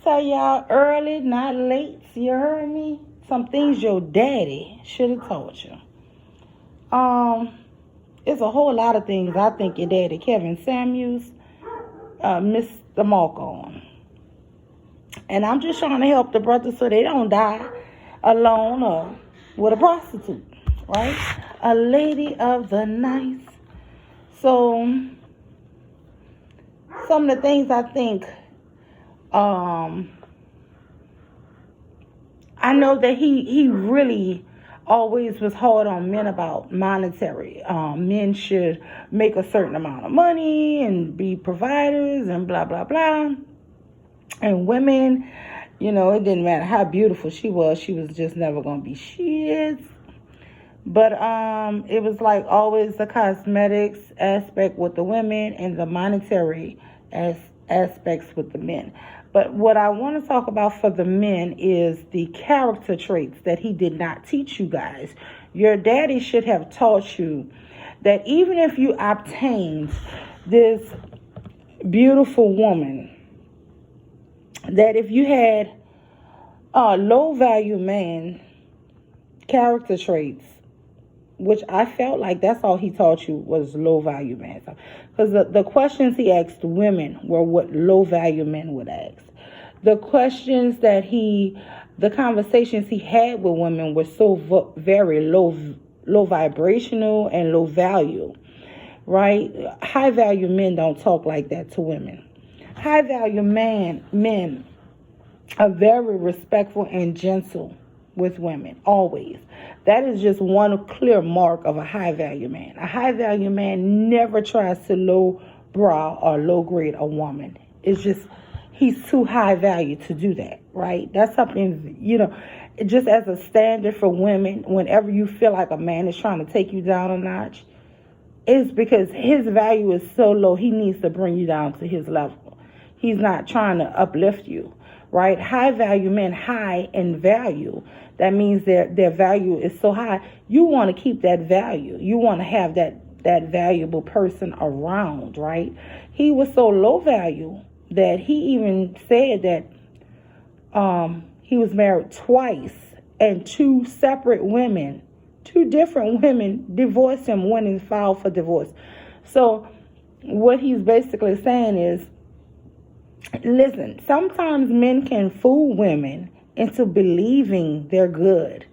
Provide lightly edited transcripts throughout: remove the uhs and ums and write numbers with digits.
tell y'all early, not late. You heard me? Some things your daddy should have taught you. It's a whole lot of things I think your daddy, Kevin Samuels, missed the mark on. And I'm just trying to help the brothers so they don't die alone or with a prostitute, right? A lady of the night. So, some of the things I think, I know that he really always was hard on men about monetary. Men should make a certain amount of money and be providers and blah, blah, blah. And women, it didn't matter how beautiful she was just never going to be shit. But it was like always the cosmetics aspect with the women and the monetary aspects with the men. But what I want to talk about for the men is the character traits that he did not teach you guys. Your daddy should have taught you that even if you obtained this beautiful woman, that if you had a low value man character traits, which I felt like that's all he taught you was low value men. Because the questions he asked women were what low value men would ask. The questions the conversations he had with women were so very low vibrational and low value, right? High value men don't talk like that to women. High value men are very respectful and gentle with women, always. That is just one clear mark of a high value man. A high value man never tries to low brow or low grade a woman. It's just, he's too high value to do that, right? That's something, just as a standard for women, whenever you feel like a man is trying to take you down a notch, it's because his value is so low, he needs to bring you down to his level. He's not trying to uplift you, right? High value men, high in value. That means their value is so high. You want to keep that value. You want to have that valuable person around, right? He was so low value that he even said that he was married twice and two different women divorced him when he filed for divorce. So what he's basically saying is, listen, sometimes men can fool women into believing they're good,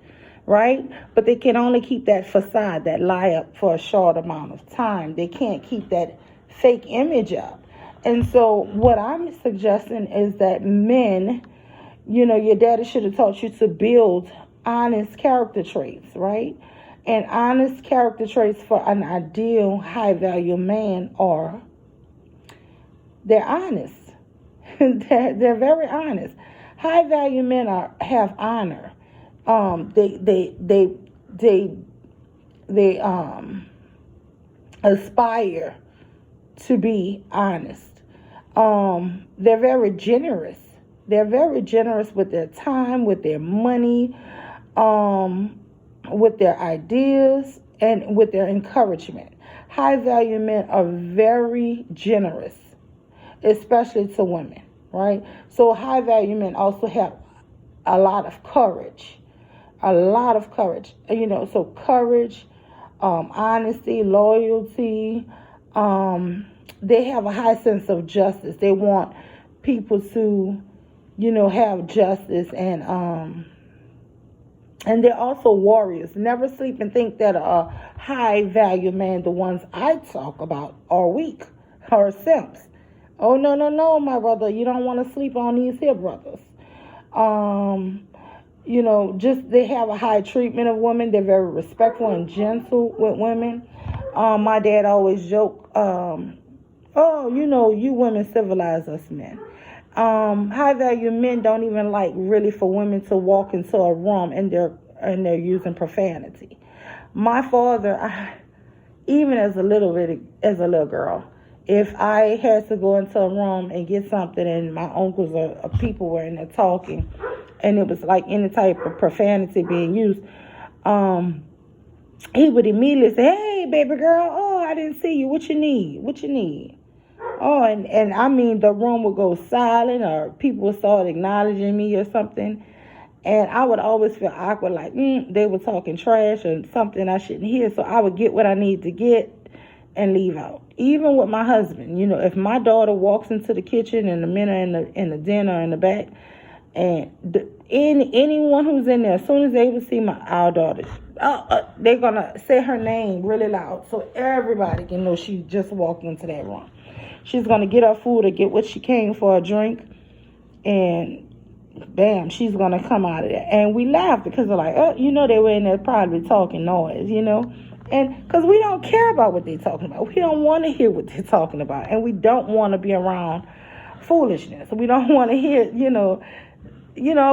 right? But they can only keep that facade, that lie up for a short amount of time. They can't keep that fake image up. And so what I'm suggesting is that men, your daddy should have taught you to build honest character traits, right? And honest character traits for an ideal high value man are, they're honest. They're very honest. High value men have honor. They aspire to be honest. They're very generous. They're very generous with their time, with their money, with their ideas, and with their encouragement. High value men are very generous, especially to women. Right? So high value men also have a lot of courage. So courage, honesty, loyalty. They have a high sense of justice. They want people to, have justice, and they're also warriors. Never sleep and think that a high value man, the ones I talk about, are weak or simps. Oh, no, my brother. You don't want to sleep on these here brothers. Just they have a high treatment of women. They're very respectful and gentle with women. My dad always joked, you women civilize us men. High value men don't even like really for women to walk into a room and they're using profanity. My father, even as a little girl, if I had to go into a room and get something and my uncles or people were in there talking and it was like any type of profanity being used, he would immediately say, "Hey, baby girl, oh, I didn't see you. What you need? Oh, and I mean, the room would go silent or people would start acknowledging me or something. And I would always feel awkward, like they were talking trash or something I shouldn't hear. So I would get what I need to get and leave out. Even with my husband, if my daughter walks into the kitchen and the men are in the dinner in the back, and anyone who's in there, as soon as they will see our daughter, they're gonna say her name really loud so everybody can know she just walked into that room. She's gonna get her food or get what she came for, a drink, and bam, she's gonna come out of there. And we laugh because they're like, they were in there probably talking noise, and because we don't care about what they're talking about. We don't want to hear what they're talking about, and we don't want to be around foolishness. We don't want to hear,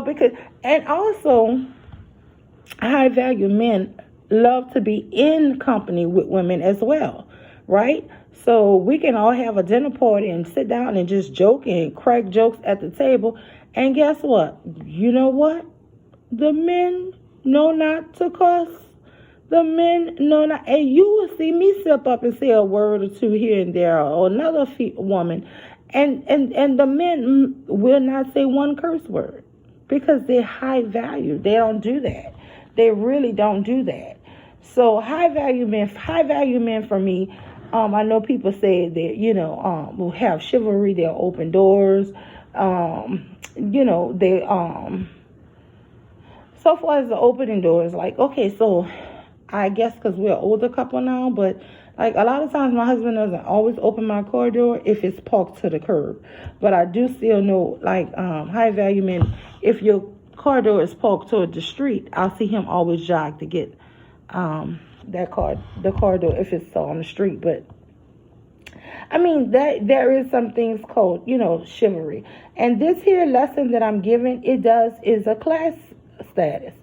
because, and also high value men love to be in company with women as well, right? So we can all have a dinner party and sit down and just joke and crack jokes at the table. And guess what? You know what? The men know not to cuss. The men know not. And you will see me slip up and say a word or two here and there, or another woman. And the men will not say one curse word because they're high value. They don't do that. They really don't do that. So high value men for me, I know people say that, will have chivalry, they'll open doors, they, so far as the opening doors, like, okay, so I guess because we're an older couple now, but like a lot of times my husband doesn't always open my car door if it's parked to the curb. But I do still know, like, high value men, if your car door is parked toward the street, I'll see him always jog to get the car door if it's on the street. But I mean, that there is some things called, chivalry. And this here lesson that I'm giving, is a class status.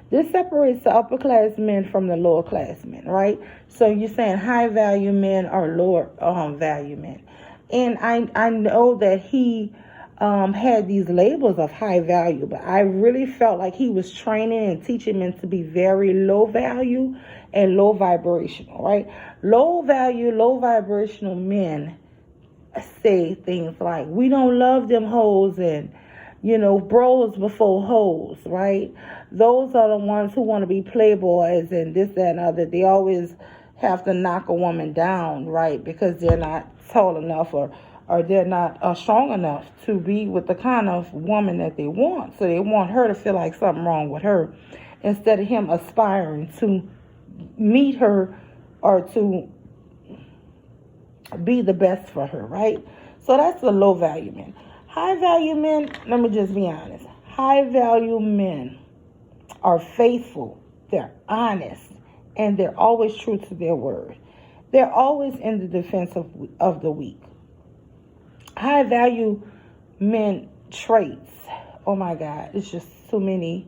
This separates the upper class men from the lower class men, right? So you're saying high value men are lower value men. And I know that he had these labels of high value, but I really felt like he was training and teaching men to be very low value and low vibrational, right? Low value, low vibrational men say things like, we don't love them hoes, and bros before hoes, right? Those are the ones who want to be playboys and this, that, and other. They always have to knock a woman down, right? Because they're not tall enough or they're not strong enough to be with the kind of woman that they want. So they want her to feel like something wrong with her instead of him aspiring to meet her or to be the best for her, right? So that's the low value men. High value men, let me just be honest. High value men are faithful, they're honest, and they're always true to their word. They're always in the defense of the weak. High value men traits. Oh my God, it's just so many.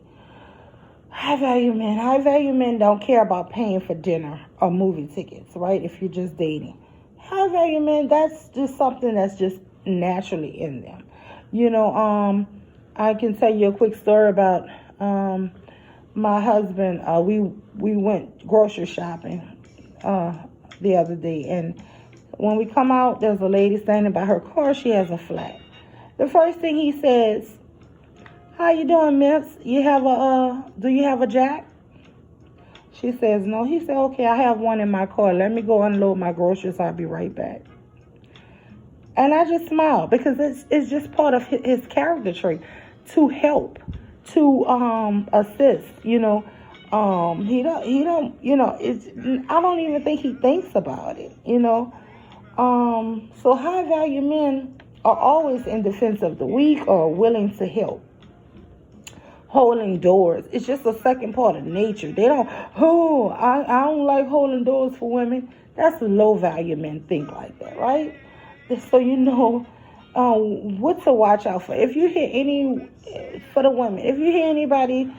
High value men. High value men don't care about paying for dinner or movie tickets, right? If you're just dating. High value men, that's just something that's just naturally in them. I can tell you a quick story about my husband. We went grocery shopping the other day, and when we come out, there's a lady standing by her car. She has a flat. The first thing he says, "How you doing, miss? Do you have a jack?" She says, "No." He said, "Okay, I have one in my car. Let me go unload my groceries. I'll be right back." And I just smiled because it's just part of his character trait to help, to assist. He don't. I don't even think he thinks about it. So high value men are always in defense of the weak or willing to help. Holding doors, it's just a second part of nature. They don't, I don't like holding doors for women. That's low value men think like that, right? So what to watch out for. If you hear for the women, if you hear anybody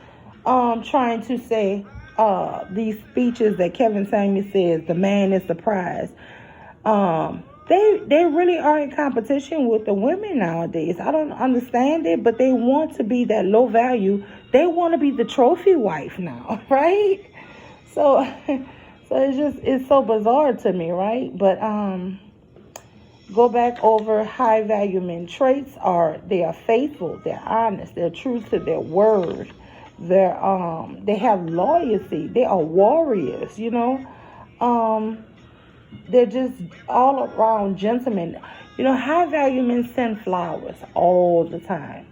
trying to say these speeches that Kevin Samuels says, the man is the prize, they really are in competition with the women nowadays. I don't understand it, but they want to be that low value. They want to be the trophy wife now, right? So it's so bizarre to me, right? But Go back over high value men traits are they are faithful, they're honest, they're true to their word, they have loyalty, they are warriors, Um they're just all around gentlemen. High value men send flowers all the time.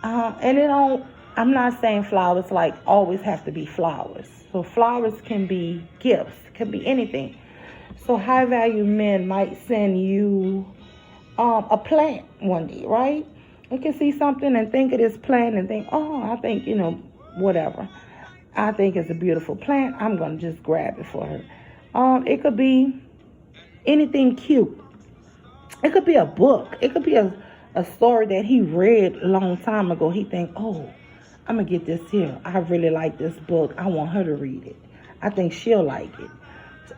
And I'm not saying flowers like always have to be flowers. So flowers can be gifts, can be anything. So high value men might send you a plant one day, right? You can see something and think of this plant and think, oh, I think, whatever. I think it's a beautiful plant. I'm going to just grab it for her. It could be anything cute. It could be a book. It could be a story that he read a long time ago. He think, oh, I'm going to get this here. I really like this book. I want her to read it. I think she'll like it.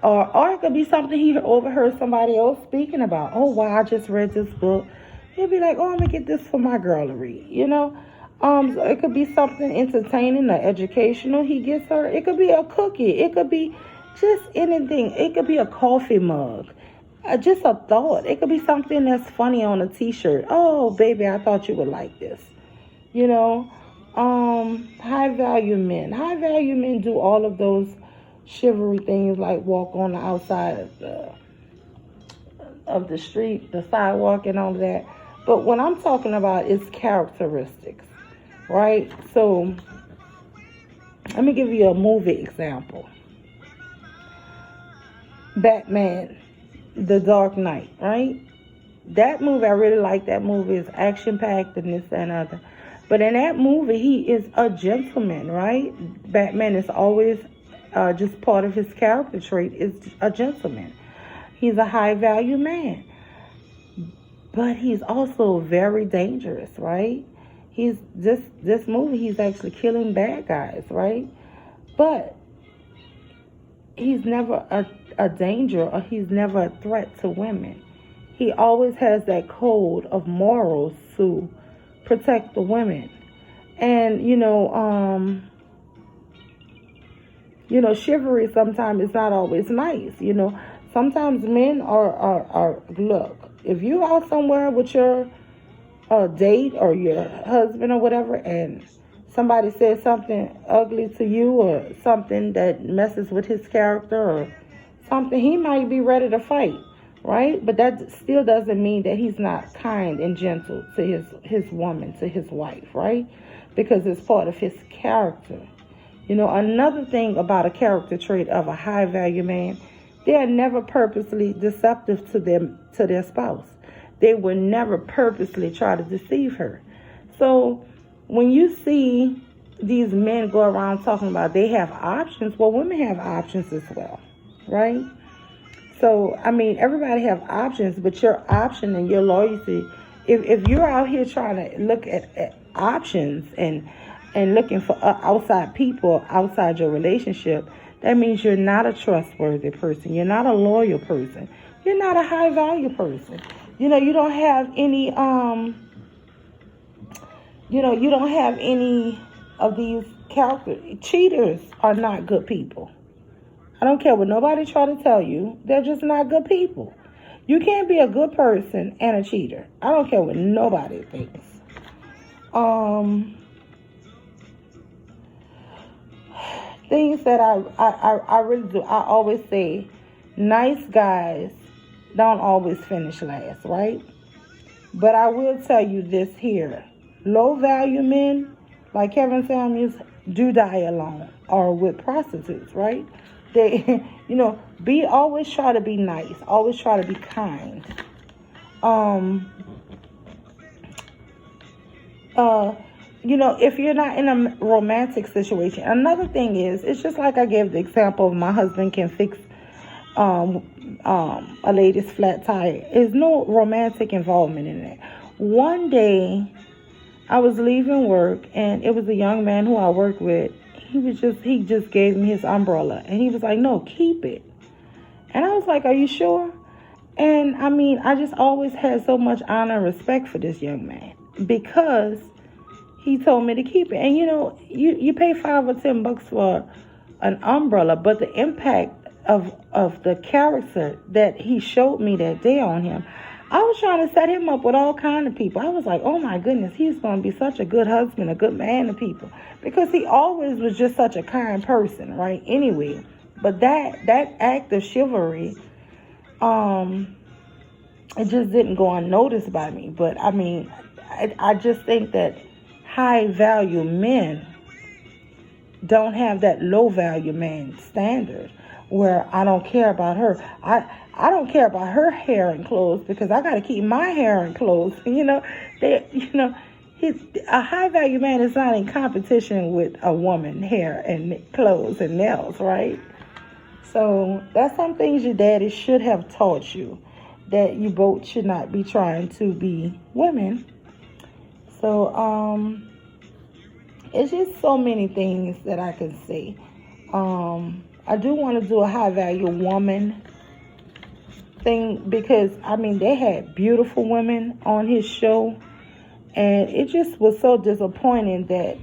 Or it could be something he overheard somebody else speaking about. Oh, wow, I just read this book. He'll be like, oh, I'm going to get this for my girl to read, So it could be something entertaining or educational he gets her. It could be a cookie. It could be just anything. It could be a coffee mug. Just a thought. It could be something that's funny on a t-shirt. Oh, baby, I thought you would like this. High value men. High value men do all of those chivalry things like walk on the outside of the street, the sidewalk and all of that. But what I'm talking about is characteristics, right? So let me give you a movie example. Batman, The Dark Knight, right? That movie, I really like that movie. It's action-packed and this and other. But in that movie, he is a gentleman, right? Batman is always just part of his character trait is a gentleman. He's a high-value man. But he's also very dangerous, right? He's this movie, he's actually killing bad guys, right? But he's never a danger or he's never a threat to women. He always has that code of morals to protect the women. And, chivalry sometimes is not always nice. Sometimes men are look, if you out somewhere with your date or your husband or whatever and somebody says something ugly to you or something that messes with his character or something, he might be ready to fight, right? But that still doesn't mean that he's not kind and gentle to his woman, to his wife, right? Because it's part of his character. Another thing about a character trait of a high value man, they are never purposely deceptive to their spouse. They will never purposely try to deceive her. So when you see these men go around talking about they have options, well, women have options as well, right? So, everybody have options, but your option and your loyalty, if you're out here trying to look at options and looking for outside people outside your relationship, that means you're not a trustworthy person. You're not a loyal person. You're not a high value person. You don't have any, you don't have any of these characters. Cheaters are not good people. I don't care what nobody try to tell you. They're just not good people. You can't be a good person and a cheater. I don't care what nobody thinks. Things that I really do. I always say, nice guys don't always finish last, right? But I will tell you this here. Low value men, like Kevin Samuels, do die alone or with prostitutes, right? They, always try to be nice. Always try to be kind. If you're not in a romantic situation, another thing is, it's just like I gave the example of my husband can fix a lady's flat tire. There's no romantic involvement in it. One day, I was leaving work, and it was a young man who I work with. He just gave me his umbrella, and he was like, no, keep it. And I was like, are you sure? And I just always had so much honor and respect for this young man because he told me to keep it. And you pay $5 or $10 for an umbrella, but the impact of the character that he showed me that day on him, I was trying to set him up with all kind of people. I was like, oh my goodness, he's going to be such a good husband, a good man to people, because he always was just such a kind person, right? Anyway, but that act of chivalry, it just didn't go unnoticed by me. But I mean, I just think that high value men don't have that low value man standard where I don't care about her. I don't care about her hair and clothes because I got to keep my hair and clothes. A high value man is not in competition with a woman hair and clothes and nails, right? So that's some things your daddy should have taught you, that you both should not be trying to be women. So it's just so many things that I can say. I do want to do a high value woman thing because, I mean, they had beautiful women on his show. And it just was so disappointing that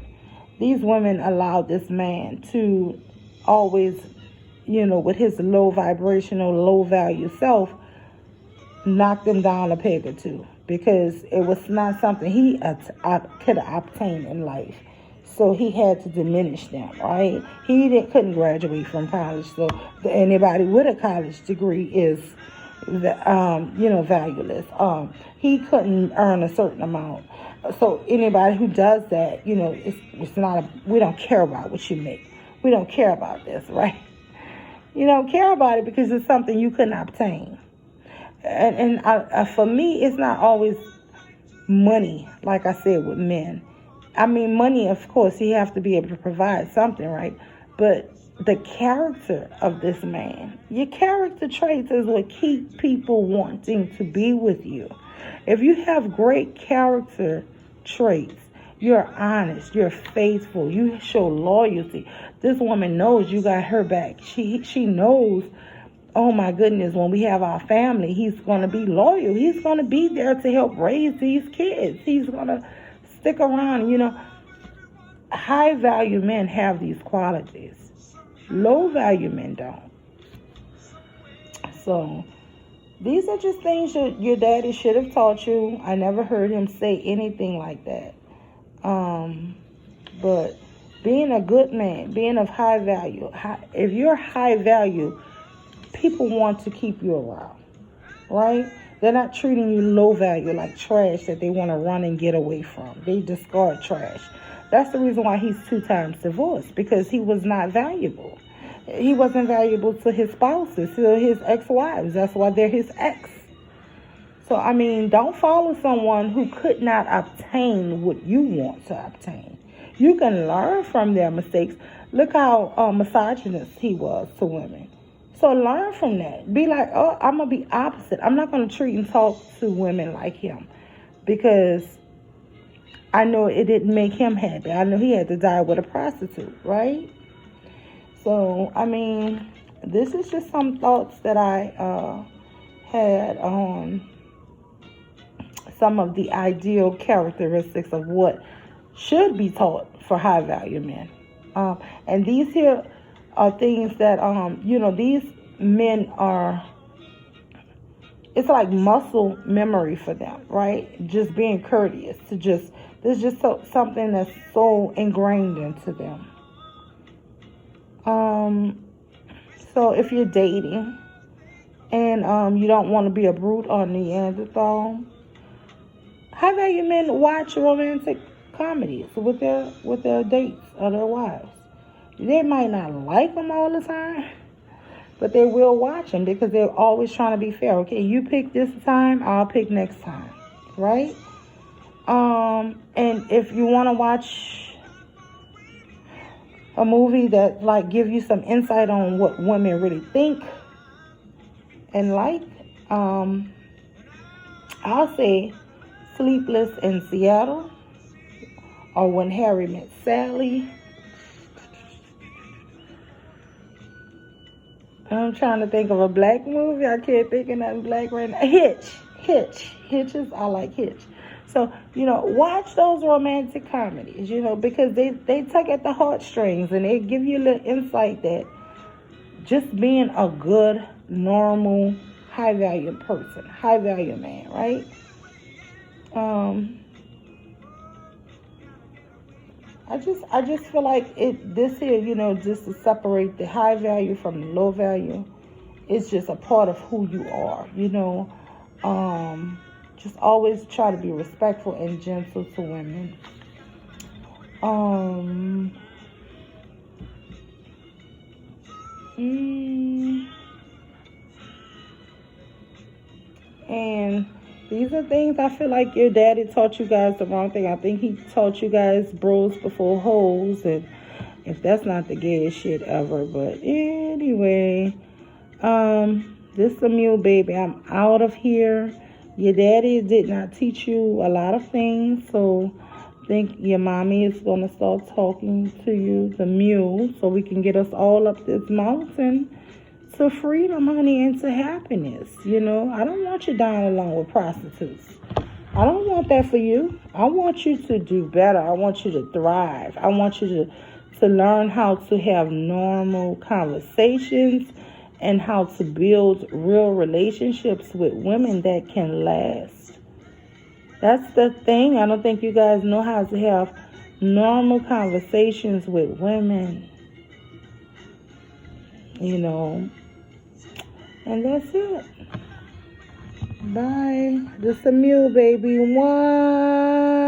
these women allowed this man to always, with his low vibrational, low value self, knock them down a peg or two. Because it was not something he could obtain in life. So he had to diminish them, right? Couldn't graduate from college. So anybody with a college degree is, valueless. He couldn't earn a certain amount. So anybody who does that, it's not, we don't care about what you make. We don't care about this, right? You don't care about it because it's something you couldn't obtain. And for me, it's not always money, like I said, with men. I mean, money, of course, you have to be able to provide something, right? But the character of this man, your character traits is what keep people wanting to be with you. If you have great character traits, you're honest, you're faithful, you show loyalty. This woman knows you got her back. She knows, oh my goodness, when we have our family, he's going to be loyal. He's going to be there to help raise these kids. He's going to stick around. High value men have these qualities. Low value men don't. So these are just things your daddy should have taught you. I never heard him say anything like that. But being a good man, being of high value, if you're high value, people want to keep you around, right? They're not treating you low value like trash that they want to run and get away from. They discard trash. That's the reason why he's 2 times divorced, because he was not valuable. He wasn't valuable to his spouses, to his ex-wives. That's why they're his ex. So, I mean, don't follow someone who could not obtain what you want to obtain. You can learn from their mistakes. Look how misogynist he was to women. So learn from that. Be like, oh, I'm going to be opposite. I'm not going to treat and talk to women like him because I know it didn't make him happy. I know he had to die with a prostitute, right? So, I mean, this is just some thoughts that I had on some of the ideal characteristics of what should be taught for high value men. And these here are things that, these men are, it's like muscle memory for them, right? Just being courteous there's just something that's so ingrained into them. So if you're dating and you don't want to be a brute or Neanderthal, high value men watch romantic comedies with their dates or their wives. They might not like them all the time, but they will watch them because they're always trying to be fair. Okay, you pick this time, I'll pick next time, right? And if you want to watch a movie that like give you some insight on what women really think and like, I'll say Sleepless in Seattle or When Harry Met Sally. I'm trying to think of a black movie. I can't think of nothing black right now. Hitches. I like Hitch. So, watch those romantic comedies, because they tug at the heartstrings and they give you a little insight that just being a good, normal high value person, high value man, right? I just feel like this here, just to separate the high value from the low value, it's just a part of who you are. Just always try to be respectful and gentle to women. Um, mm, and these are things I feel like your daddy taught you guys the wrong thing. I think he taught you guys bros before hoes, and if that's not the gayest shit ever. But anyway, this is a mule baby. I'm out of here. Your daddy did not teach you a lot of things, so I think your mommy is going to start talking to you, the mule, so we can get us all up this mountain to freedom, honey, and to happiness. I don't want you down along with prostitutes. I don't want that for you. I want you to do better. I want you to thrive. I want you to learn how to have normal conversations and how to build real relationships with women that can last. That's the thing. I don't think you guys know how to have normal conversations with women. And that's it. Bye. Just a mule, baby. One.